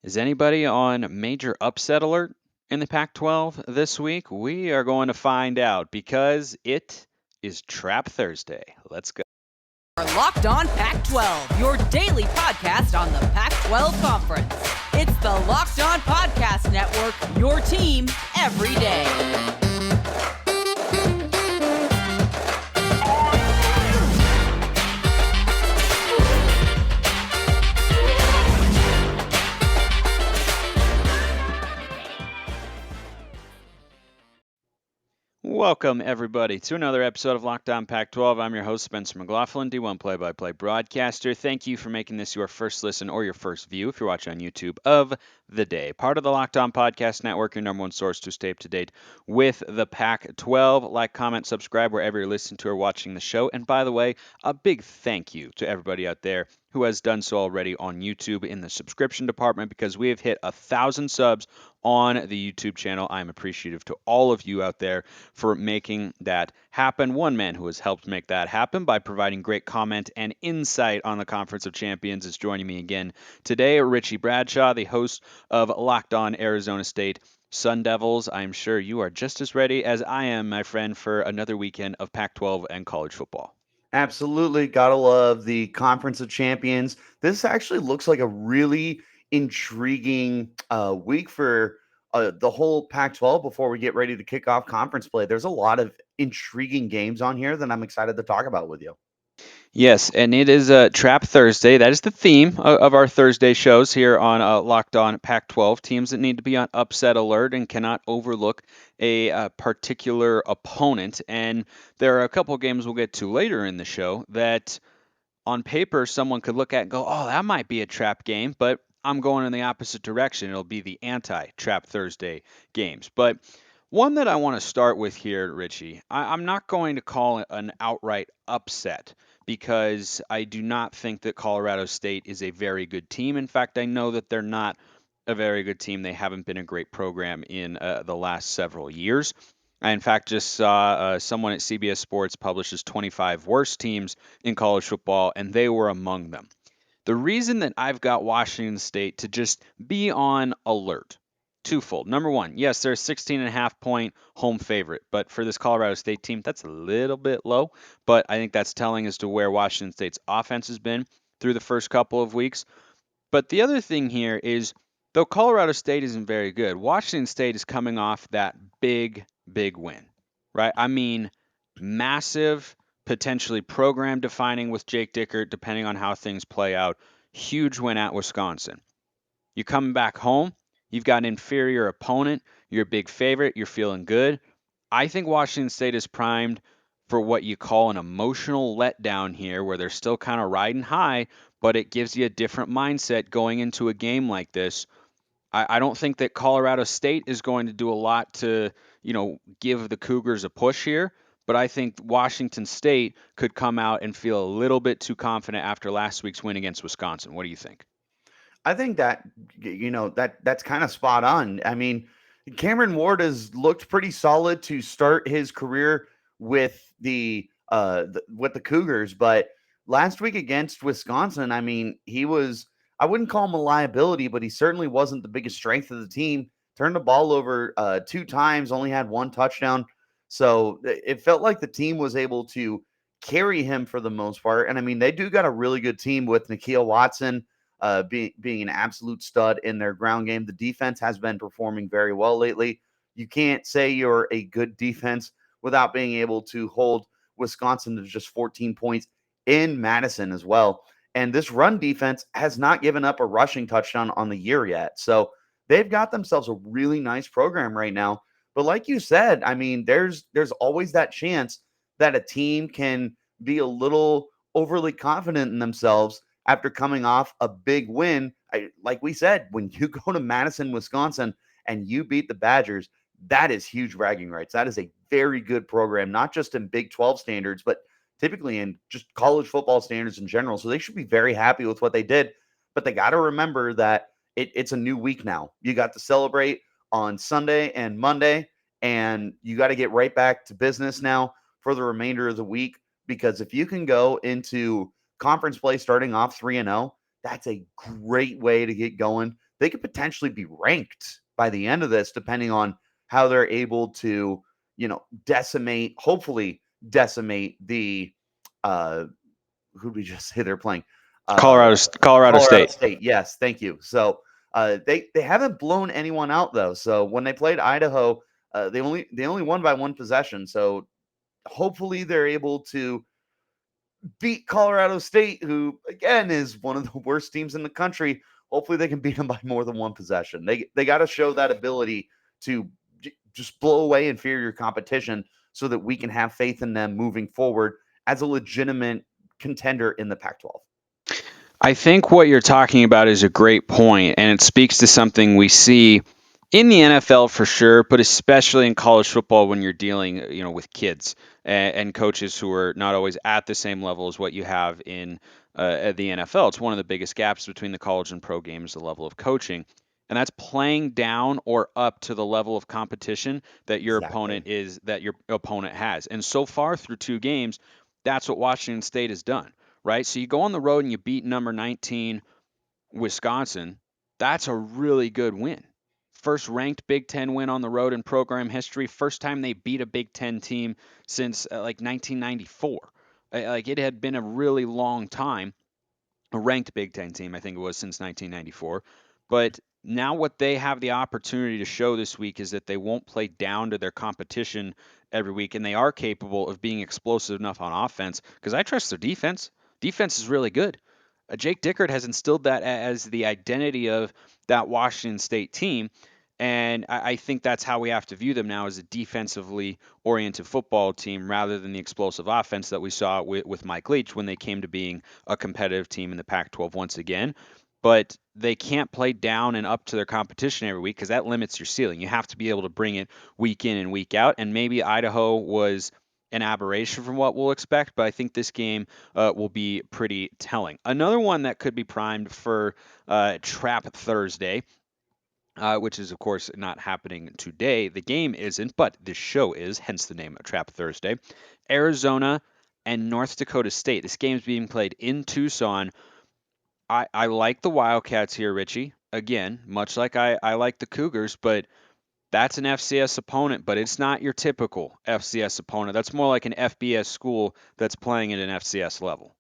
Is anybody on major upset alert in the Pac-12 this week? We are going to find out because it is Trap Thursday. Let's go. Are Locked On Pac-12, your daily podcast on the Pac-12 Conference. It's the Locked On Podcast Network, your team every day. Welcome, everybody, to another episode of Locked On Pac-12. I'm your host, Spencer McLaughlin, D1 play-by-play broadcaster. Thank you for making this your first listen or your first view, if you're watching on YouTube, of the day. Part of the Locked On Podcast Network, your number one source to stay up to date with the Pac-12. Like, comment, subscribe wherever you're listening to or watching the show. And by the way, a big thank you to everybody out there who has done so already on YouTube in the subscription department, because we have hit 1,000 subs on the YouTube channel. I'm appreciative to all of you out there for making that happen. One man who has helped make that happen by providing great comment and insight on the Conference of Champions is joining me again today. Richie Bradshaw, the host of Locked On Arizona State Sun Devils. I'm sure you are just as ready as I am, my friend, for another weekend of Pac-12 and college football. Absolutely. Gotta love the Conference of Champions. This actually looks like a really intriguing week for the whole Pac-12 before we get ready to kick off conference play. There's a lot of intriguing games on here that I'm excited to talk about with you. Yes, and it is Trap Thursday. That is the theme of our Thursday shows here on Locked On Pac-12. Teams that need to be on upset alert and cannot overlook a particular opponent. And there are a couple games we'll get to later in the show that on paper someone could look at and go, oh, that might be a trap game, but I'm going in the opposite direction. It'll be the anti-Trap Thursday games. But one that I want to start with here, Richie, I'm not going to call it an outright upset because I do not think that Colorado State is a very good team. In fact, I know that they're not a very good team. They haven't been a great program in the last several years. I, in fact, just saw someone at CBS Sports publishes 25 worst teams in college football, and they were among them. The reason that I've got Washington State to just be on alert, twofold. Number one, yes, they're a 16.5-point home favorite, but for this Colorado State team, that's a little bit low. But I think that's telling as to where Washington State's offense has been through the first couple of weeks. But the other thing here is, though Colorado State isn't very good, Washington State is coming off that big win, right? I mean, massive, potentially program defining with Jake Dickert, depending on how things play out. Huge win at Wisconsin. You come back home, you've got an inferior opponent, you're a big favorite, you're feeling good. I think Washington State is primed for what you call an emotional letdown here, where they're still kind of riding high, but it gives you a different mindset going into a game like this. I don't think that Colorado State is going to do a lot to, give the Cougars a push here, but I think Washington State could come out and feel a little bit too confident after last week's win against Wisconsin. What do you think? I think that that's kind of spot on. I mean, Cameron Ward has looked pretty solid to start his career with with the Cougars, but last week against Wisconsin, I mean, I wouldn't call him a liability, but he certainly wasn't the biggest strength of the team. Turned the ball over 2 times, only had 1 touchdown. So it felt like the team was able to carry him for the most part. And I mean, they do got a really good team with Nikhil Watson being an absolute stud in their ground game. The defense has been performing very well lately. You can't say you're a good defense without being able to hold Wisconsin to just 14 points in Madison as well. And this run defense has not given up a rushing touchdown on the year yet. So they've got themselves a really nice program right now. But like you said, I mean, there's always that chance that a team can be a little overly confident in themselves after coming off a big win. Like we said, when you go to Madison, Wisconsin, and you beat the Badgers, that is huge bragging rights. That is a very good program, not just in Big 12 standards, but typically in just college football standards in general. So they should be very happy with what they did. But they got to remember that it's a new week now. You got to celebrate on Sunday and Monday, and you got to get right back to business now for the remainder of the week. Because if you can go into conference play starting off 3-0, that's a great way to get going. they could potentially be ranked by the end of this, depending on how they're able to, hopefully decimate the, who did we just say they're playing? Colorado Colorado State. State. Yes, thank you. So they haven't blown anyone out though. So when they played Idaho, they only won by one possession. So hopefully they're able to beat Colorado State, who again is one of the worst teams in the country. Hopefully they can beat them by more than one possession. They got to show that ability to just blow away inferior competition so that we can have faith in them moving forward as a legitimate contender in the Pac-12. I think what you're talking about is a great point, and it speaks to something we see in the NFL for sure, but especially in college football when you're dealing, with kids and coaches who are not always at the same level as what you have in the NFL. It's one of the biggest gaps between the college and pro game is the level of coaching, and that's playing down or up to the level of competition that your opponent has. And so far through 2 games, that's what Washington State has done. Right? So you go on the road and you beat number 19 Wisconsin. That's a really good win. First ranked Big Ten win on the road in program history. First time they beat a Big Ten team since 1994. Like it had been a really long time. A ranked Big Ten team, I think it was, since 1994. But now what they have the opportunity to show this week is that they won't play down to their competition every week, and they are capable of being explosive enough on offense because I trust their defense. Defense is really good. Jake Dickert has instilled that as the identity of that Washington State team. And I think that's how we have to view them now as a defensively oriented football team rather than the explosive offense that we saw with Mike Leach when they came to being a competitive team in the Pac-12 once again. But they can't play down and up to their competition every week because that limits your ceiling. You have to be able to bring it week in and week out. And maybe Idaho was an aberration from what we'll expect, but I think this game will be pretty telling. Another one that could be primed for Trap Thursday, which is, of course, not happening today. The game isn't, but the show is, hence the name of Trap Thursday. Arizona and North Dakota State. This game is being played in Tucson. I like the Wildcats here, Richie. Again, much like I like the Cougars, but that's an FCS opponent, but it's not your typical FCS opponent. That's more like an FBS school that's playing at an FCS level.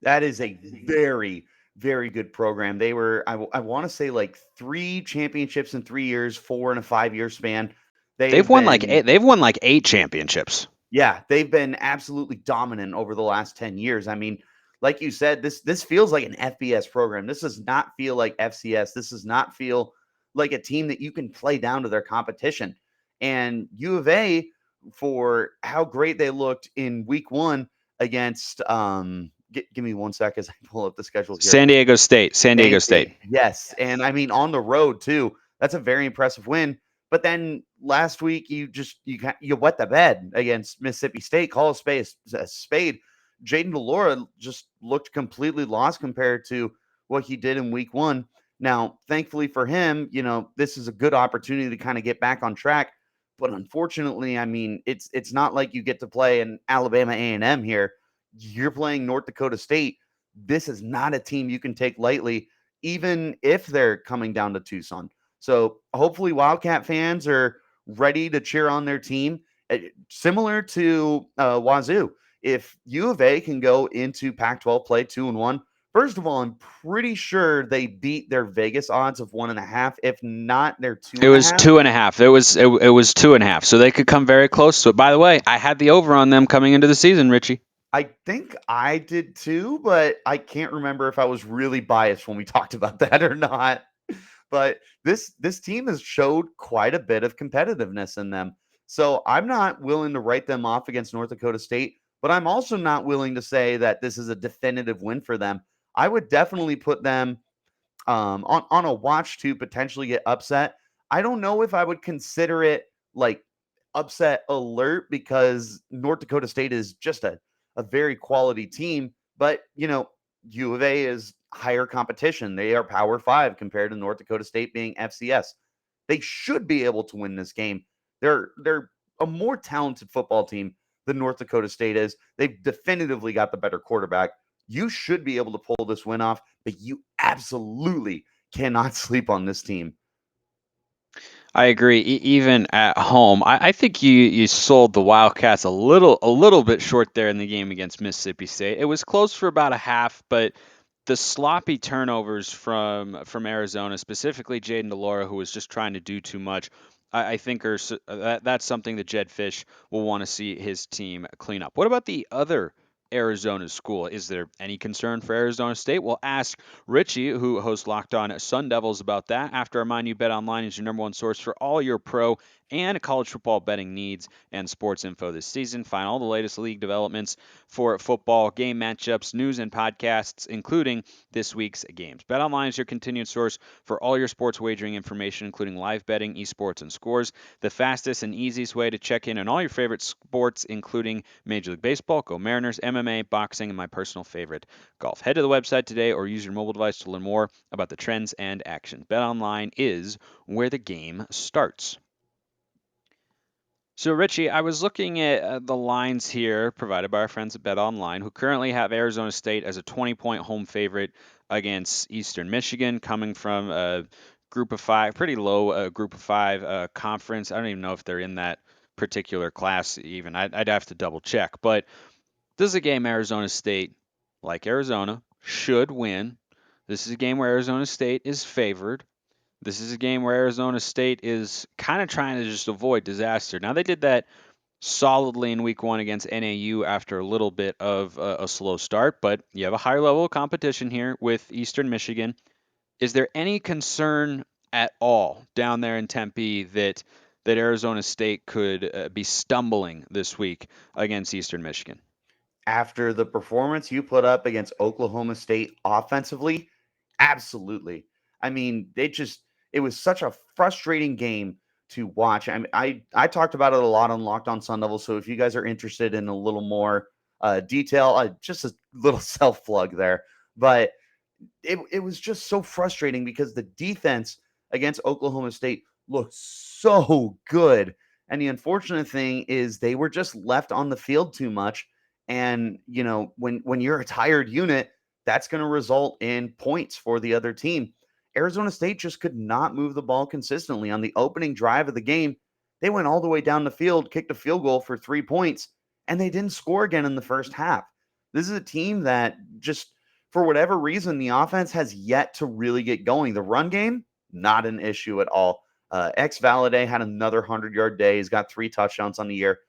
That is a very, very good program. They were, I want to say, like 3 championships in 3 years, 4 in a 5-year span. They've won like 8. They've won like 8 championships. Yeah, they've been absolutely dominant over the last 10 years. I mean, like you said, this feels like an FBS program. This does not feel like FCS. This does not feel like a team that you can play down to their competition. And U of A, for how great they looked in week 1 against give me 1 sec as I pull up the schedule here. San Diego State. Yes. And I mean, on the road too. That's a very impressive win. But then last week you wet the bed against Mississippi State. Call a spade. Jaden Delora just looked completely lost compared to what he did in week 1. Now, thankfully for him, this is a good opportunity to kind of get back on track. But unfortunately, I mean, it's not like you get to play an Alabama A&M here. You're playing North Dakota State. This is not a team you can take lightly, even if they're coming down to Tucson. So hopefully Wildcat fans are ready to cheer on their team. Similar to Wazoo. If U of A can go into Pac-12 play 2-1, first of all, I'm pretty sure they beat their Vegas odds of 1.5. If not, they're 2.5. It was 2.5. It was 2.5. So they could come very close to it. By the way, I had the over on them coming into the season, Richie. I think I did too, but I can't remember if I was really biased when we talked about that or not. But this team has showed quite a bit of competitiveness in them. So I'm not willing to write them off against North Dakota State, but I'm also not willing to say that this is a definitive win for them. I would definitely put them on a watch to potentially get upset. I don't know if I would consider it like upset alert because North Dakota State is just a very quality team, but U of A is higher competition. They are Power 5 compared to North Dakota State being FCS. They should be able to win this game. They're a more talented football team than North Dakota State is. They've definitively got the better quarterback. You should be able to pull this win off, but you absolutely cannot sleep on this team. I agree. Even at home, I think you sold the Wildcats a little bit short there in the game against Mississippi State. It was close for about a half, but the sloppy turnovers from Arizona, specifically Jaden DeLaura, who was just trying to do too much, I think that's something that Jed Fish will want to see his team clean up. What about the other Arizona school? Is there any concern for Arizona State? We'll ask Richie, who hosts Locked On Sun Devils, about that. After I remind you, Bet Online is your number one source for all your pro and college football betting needs and sports info this season. Find all the latest league developments for football, game matchups, news, and podcasts, including this week's games. Bet Online is your continued source for all your sports wagering information, including live betting, esports, and scores. The fastest and easiest way to check in on all your favorite sports, including Major League Baseball, Go Mariners, MMA, boxing, and my personal favorite, golf. Head to the website today or use your mobile device to learn more about the trends and action. BetOnline is where the game starts. So, Richie, I was looking at the lines here provided by our friends at BetOnline, who currently have Arizona State as a 20-point home favorite against Eastern Michigan, coming from a group of five, pretty low group of five conference. I don't even know if they're in that particular class even. I'd have to double check. But this is a game Arizona State, like Arizona, should win. This is a game where Arizona State is favored. This is a game where Arizona State is kind of trying to just avoid disaster. Now, they did that solidly in week one against NAU after a little bit of a slow start, but you have a higher level of competition here with Eastern Michigan. Is there any concern at all down there in Tempe that Arizona State could be stumbling this week against Eastern Michigan? After the performance you put up against Oklahoma State offensively, absolutely. I mean, it was such a frustrating game to watch. I mean, I talked about it a lot on Locked On Sun Devils. So if you guys are interested in a little more detail, just a little self plug there. But it was just so frustrating because the defense against Oklahoma State looked so good. And the unfortunate thing is they were just left on the field too much. And when you're a tired unit, that's going to result in points for the other team. Arizona State just could not move the ball consistently. On the opening drive of the game, they went all the way down the field, kicked a field goal for 3 points, and they didn't score again in the first half. This is a team that just, for whatever reason, the offense has yet to really get going. The run game, not an issue at all. X Valaday had another 100-yard day. He's got 3 touchdowns on the year.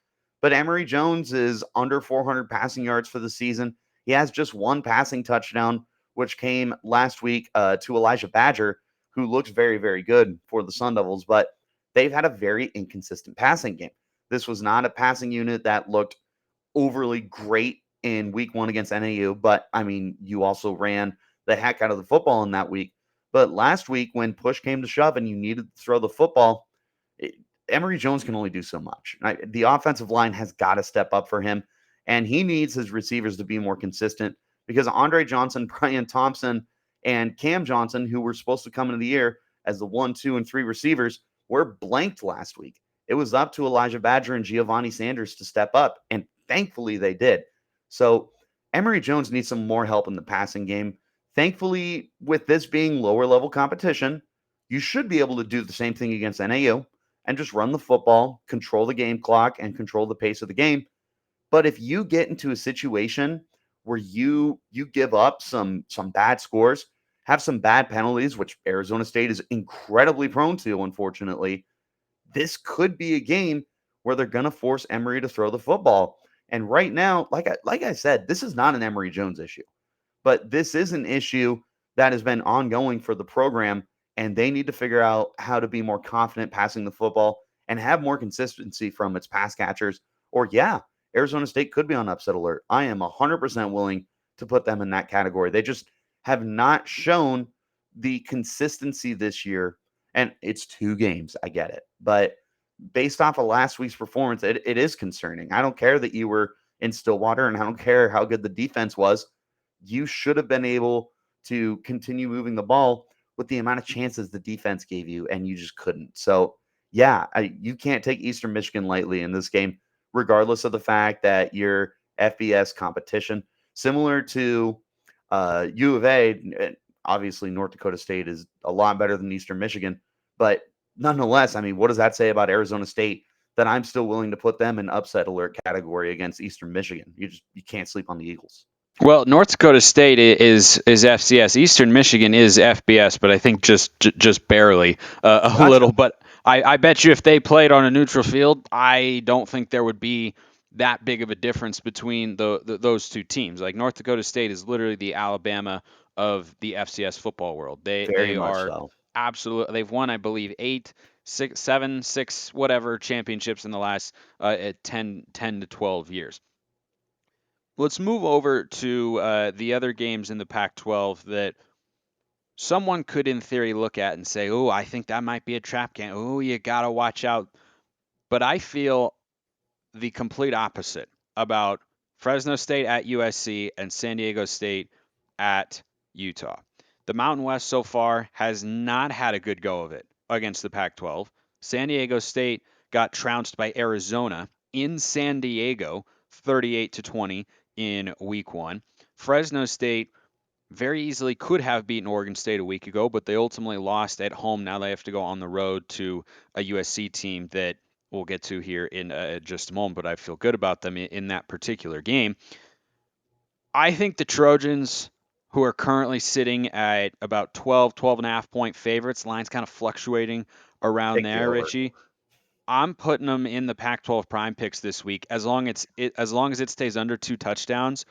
But Emory Jones is under 400 passing yards for the season. He has just 1 passing touchdown, which came last week to Elijah Badger, who looks very, very good for the Sun Devils. But they've had a very inconsistent passing game. This was not a passing unit that looked overly great in week one against NAU, but I mean, you also ran the heck out of the football in that week. But last week, when push came to shove and you needed to throw the football, Emory Jones can only do so much. The offensive line has got to step up for him, and he needs his receivers to be more consistent because Andre Johnson, Brian Thompson, and Cam Johnson, who were supposed to come into the year as the 1, 2, and 3 receivers, were blanked last week. It was up to Elijah Badger and Giovanni Sanders to step up, and thankfully they did. So Emory Jones needs some more help in the passing game. Thankfully, with this being lower level competition, you should be able to do the same thing against NAU and just run the football, control the game clock, and control the pace of the game. But if you get into a situation where you give up some bad scores, have some bad penalties, which Arizona State is incredibly prone to, unfortunately, this could be a game where they're going to force Emory to throw the football. And right now, like I said, this is not an Emory Jones issue, but this is an issue that has been ongoing for the program, and they need to figure out how to be more confident passing the football and have more consistency from its pass catchers. Or yeah, Arizona State could be on upset alert. I am 100% willing to put them in that category. They just have not shown the consistency this year, and it's 2 games. I get it, but based off of last week's performance, it is concerning. I don't care that you were in Stillwater, and I don't care how good the defense was. You should have been able to continue moving the ball with the amount of chances the defense gave you, and you just couldn't. So, yeah, you can't take Eastern Michigan lightly in this game, regardless of the fact that your FBS competition, similar to U of A, obviously North Dakota State is a lot better than Eastern Michigan, but nonetheless, I mean, what does that say about Arizona State that I'm still willing to put them in upset alert category against Eastern Michigan? You can't sleep on the Eagles. Well, North Dakota State is FCS. Eastern Michigan is FBS, but I think just barely a Gotcha. little. But I bet you if they played on a neutral field, I don't think there would be that big of a difference between those two teams. Like North Dakota State is literally the Alabama of the FCS football world. Very They much are so. absolute. They've won, I believe, 8, 6, 7, 6, whatever championships in the last 10 to 12 years. Let's move over to the other games in the Pac-12 that someone could, in theory, look at and say, "Oh, I think that might be a trap game. Oh, you gotta watch out." But I feel the complete opposite about Fresno State at USC and San Diego State at Utah. The Mountain West so far has not had a good go of it against the Pac-12. San Diego State got trounced by Arizona in San Diego, 38-20 in week 1. Fresno State very easily could have beaten Oregon State a week ago, but they ultimately lost at home. Now they have to go on the road to a USC team that we'll get to here in just a moment, but I feel good about them in that particular game. I think the Trojans, who are currently sitting at about 12 and a half point favorites, line's kind of fluctuating around Take the there, over. Richie. I'm putting them in the Pac-12 prime picks this week as long as it stays under 2 touchdowns.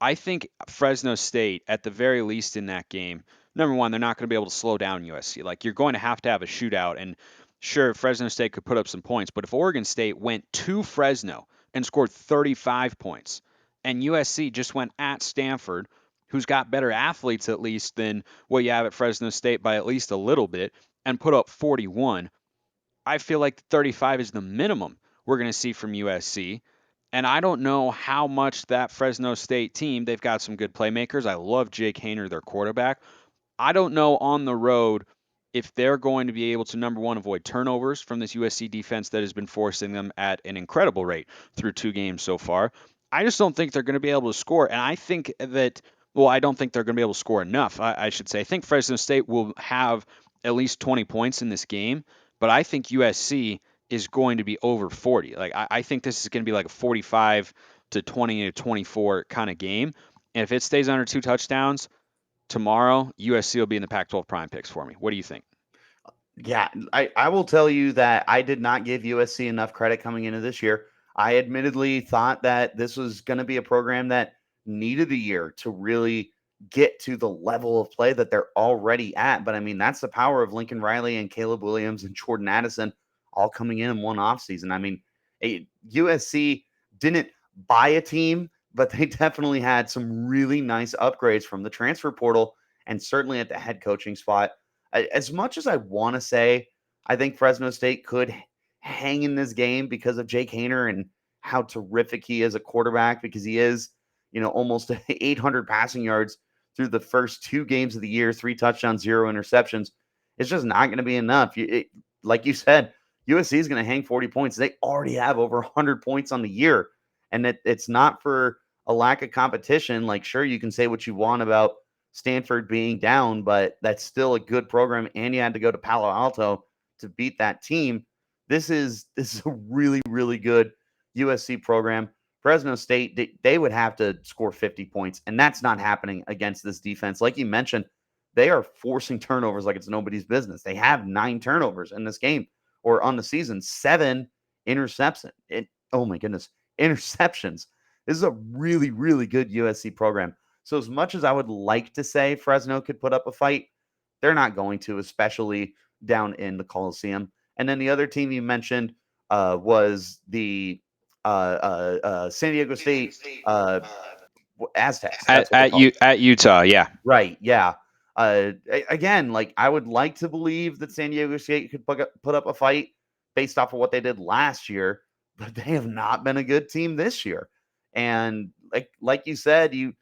I think Fresno State, at the very least in that game, number one, they're not going to be able to slow down USC. Like, you're going to have a shootout. And sure, Fresno State could put up some points, but if Oregon State went to Fresno and scored 35 points, and USC just went at Stanford, who's got better athletes at least than what you have at Fresno State by at least a little bit, and put up 41, I feel like 35 is the minimum we're going to see from USC. And I don't know how much that Fresno State team, they've got some good playmakers. I love Jake Hayner, their quarterback. I don't know on the road if they're going to be able to, number one, avoid turnovers from this USC defense that has been forcing them at an incredible rate through 2 games so far. I just don't think they're going to be able to score. And I think that, well, I don't think they're going to be able to score enough, I should say. I think Fresno State will have at least 20 points in this game, but I think USC is going to be over 40. Like, I think this is going to be like a 45 to 20 to 24 kind of game. And if it stays under 2 touchdowns, tomorrow, USC will be in the Pac-12 prime picks for me. What do you think? Yeah, I will tell you that I did not give USC enough credit coming into this year. I admittedly thought that this was going to be a program that needed a year to really get to the level of play that they're already at. But I mean, that's the power of Lincoln Riley and Caleb Williams and Jordan Addison all coming in one offseason. I mean, USC didn't buy a team, but they definitely had some really nice upgrades from the transfer portal and certainly at the head coaching spot. As much as I want to say, I think Fresno State could hang in this game because of Jake Hayner and how terrific he is a quarterback, because he is, almost 800 passing yards through the first 2 games of the year, 3 touchdowns, 0 interceptions. It's just not going to be enough. Like you said, USC is going to hang 40 points. They already have over 100 points on the year. And it's not for a lack of competition. Like, sure, you can say what you want about Stanford being down, but that's still a good program. And you had to go to Palo Alto to beat that team. This is a really, really good USC program. Fresno State, they would have to score 50 points, and that's not happening against this defense. Like you mentioned, they are forcing turnovers like it's nobody's business. They have 9 turnovers in this game or on the season, 7 interceptions. Oh my goodness, interceptions. This is a really, really good USC program. So as much as I would like to say Fresno could put up a fight, they're not going to, especially down in the Coliseum. And then the other team you mentioned was the San Diego State Aztecs. That's what they're called. At Utah, yeah. Right, yeah. Again, like, I would like to believe that San Diego State could put up a fight based off of what they did last year, but they have not been a good team this year. And like you said, you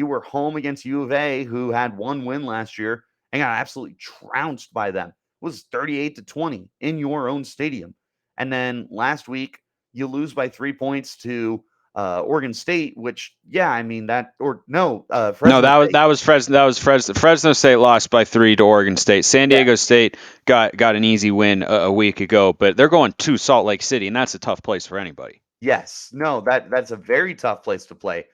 were home against U of A, who had 1 win last year and got absolutely trounced by them. It was 38-20 in your own stadium. And then last week, you lose by 3 points to Oregon State, which yeah, I mean that or no, No, Fresno State. that was Fresno. That was Fresno. Fresno State lost by 3 to Oregon State. San Yeah. Diego State got an easy win a week ago, but they're going to Salt Lake City, and that's a tough place for anybody. Yes. No, that's a very tough place to play.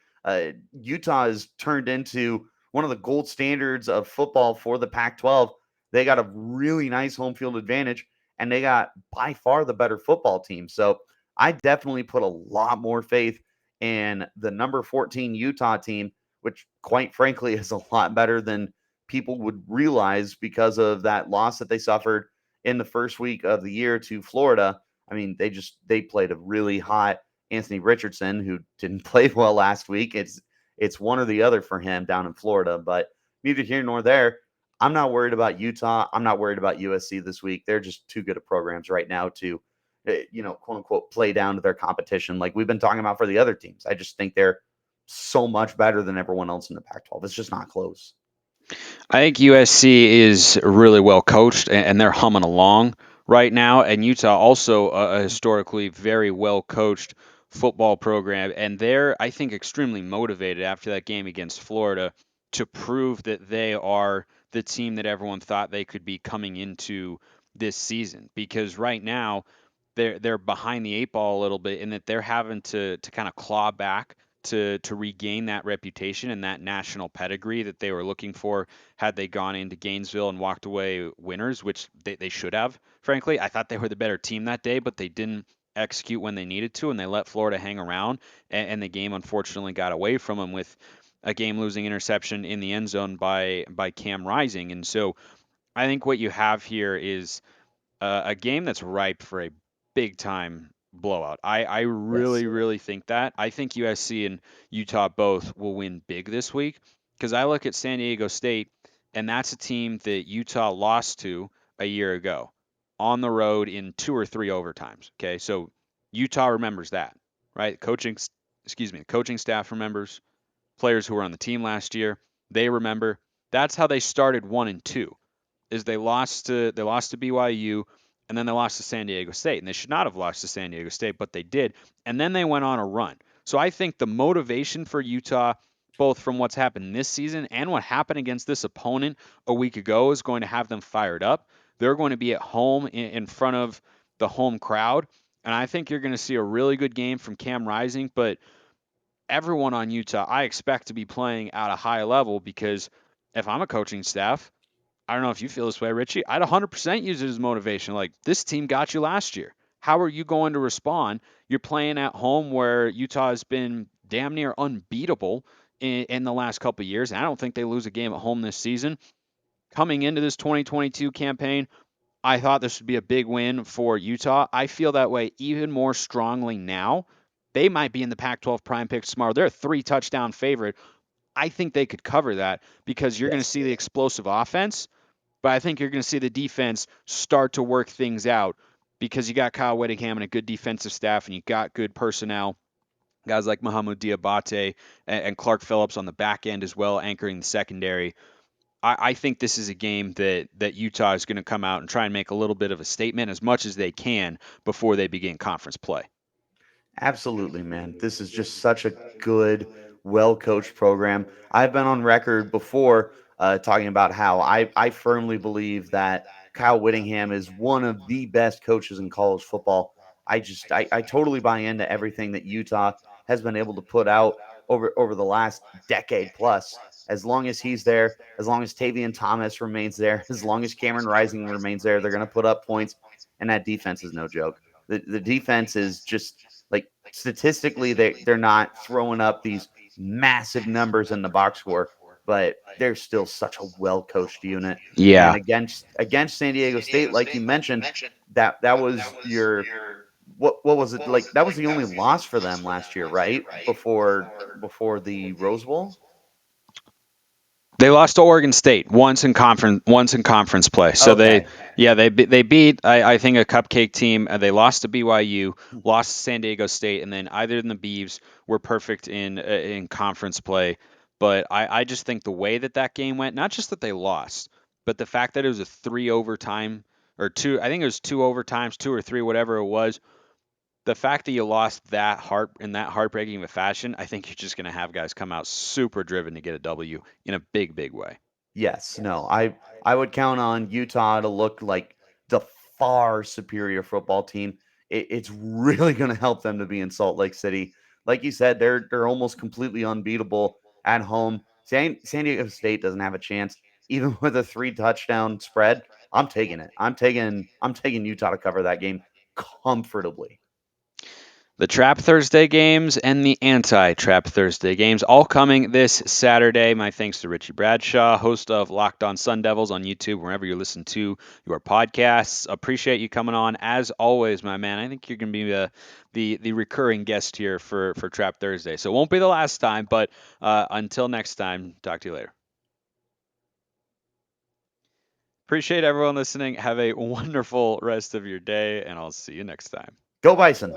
Utah has turned into one of the gold standards of football for the Pac-12. They got a really nice home field advantage, and they got by far the better football team. So I definitely put a lot more faith in the number 14 Utah team, which quite frankly is a lot better than people would realize because of that loss that they suffered in the first week of the year to Florida. I mean, they played a really hot Anthony Richardson, who didn't play well last week. It's one or the other for him down in Florida, but neither here nor there. I'm not worried about Utah. I'm not worried about USC this week. They're just too good at programs right now to, quote unquote, play down to their competition like we've been talking about for the other teams. I just think they're so much better than everyone else in the Pac-12. It's just not close. I think USC is really well coached, and they're humming along right now. And Utah also a historically very well coached football program, and they're I think extremely motivated after that game against Florida to prove that they are the team that everyone thought they could be coming into this season. Because right now they're behind the eight ball a little bit in that they're having to kind of claw back to regain that reputation and that national pedigree that they were looking for had they gone into Gainesville and walked away winners, which they should have. Frankly, I thought they were the better team that day, but they didn't execute when they needed to, and they let Florida hang around, and the game unfortunately got away from them with a game-losing interception in the end zone by Cam Rising. And so I think what you have here is a game that's ripe for a big time blowout. I Yes. really, really think that. I think USC and Utah both will win big this week because I look at San Diego State, and that's a team that Utah lost to a year ago on the road in 2 or 3 overtimes. Okay, so Utah remembers that, right? The coaching staff remembers, players who were on the team last year, they remember. That's how they started 1-2 is they lost to BYU and then they lost to San Diego State. And they should not have lost to San Diego State, but they did. And then they went on a run. So I think the motivation for Utah, both from what's happened this season and what happened against this opponent a week ago, is going to have them fired up. They're going to be at home in front of the home crowd. And I think you're going to see a really good game from Cam Rising, but everyone on Utah, I expect to be playing at a high level because if I'm a coaching staff, I don't know if you feel this way, Richie. I'd 100% use it as motivation. Like, this team got you last year. How are you going to respond? You're playing at home where Utah has been damn near unbeatable in the last couple of years. And I don't think they lose a game at home this season. Coming into this 2022 campaign, I thought this would be a big win for Utah. I feel that way even more strongly now. They might be in the Pac-12 prime picks tomorrow. They're a 3 touchdown favorite. I think they could cover that because you're going to Yes. see the explosive offense, but I think you're going to see the defense start to work things out because you got Kyle Whittingham and a good defensive staff, and you got good personnel. Guys like Mohamed Diabate and Clark Phillips on the back end as well, anchoring the secondary. I think this is a game that Utah is going to come out and try and make a little bit of a statement as much as they can before they begin conference play. Absolutely, man. This is just such a good, well coached program. I've been on record before talking about how I firmly believe that Kyle Whittingham is one of the best coaches in college football. I totally buy into everything that Utah has been able to put out over the last decade plus. As long as he's there, as long as Tavian Thomas remains there, as long as Cameron Rising remains there, they're going to put up points. And that defense is no joke. The defense is just like statistically they're not throwing up these massive numbers in the box score, but they're still such a well coached unit. And Yeah. against San Diego State, like you mentioned, that was your what was it like? That was the only loss for them last year, right? Before the Rose Bowl. They lost to Oregon State once in conference play. So they Okay. yeah they beat I think a cupcake team. They lost to BYU, lost to San Diego State, and then either of the Beavs were perfect in conference play. But I just think the way that game went, not just that they lost, but the fact that it was a 3 overtime or two. I think it was 2 overtimes, 2 or 3, whatever it was. the fact that you lost in that heartbreaking of a fashion, I think you're just going to have guys come out super driven to get a W in a big way. Yes, no, I would count on Utah to look like the far superior football team. It's really going to help them to be in Salt Lake City. Like you said, they're almost completely unbeatable at home. San Diego State doesn't have a chance, even with a 3 touchdown spread. I'm taking it. I'm taking Utah to cover that game comfortably. The Trap Thursday games and the anti-Trap Thursday games all coming this Saturday. My thanks to Richie Bradshaw, host of Locked On Sun Devils on YouTube, wherever you listen to your podcasts. Appreciate you coming on as always, my man. I think you're going to be the recurring guest here for Trap Thursday, so it won't be the last time. But until next time, talk to you later. Appreciate everyone listening. Have a wonderful rest of your day, and I'll see you next time. Go Bison.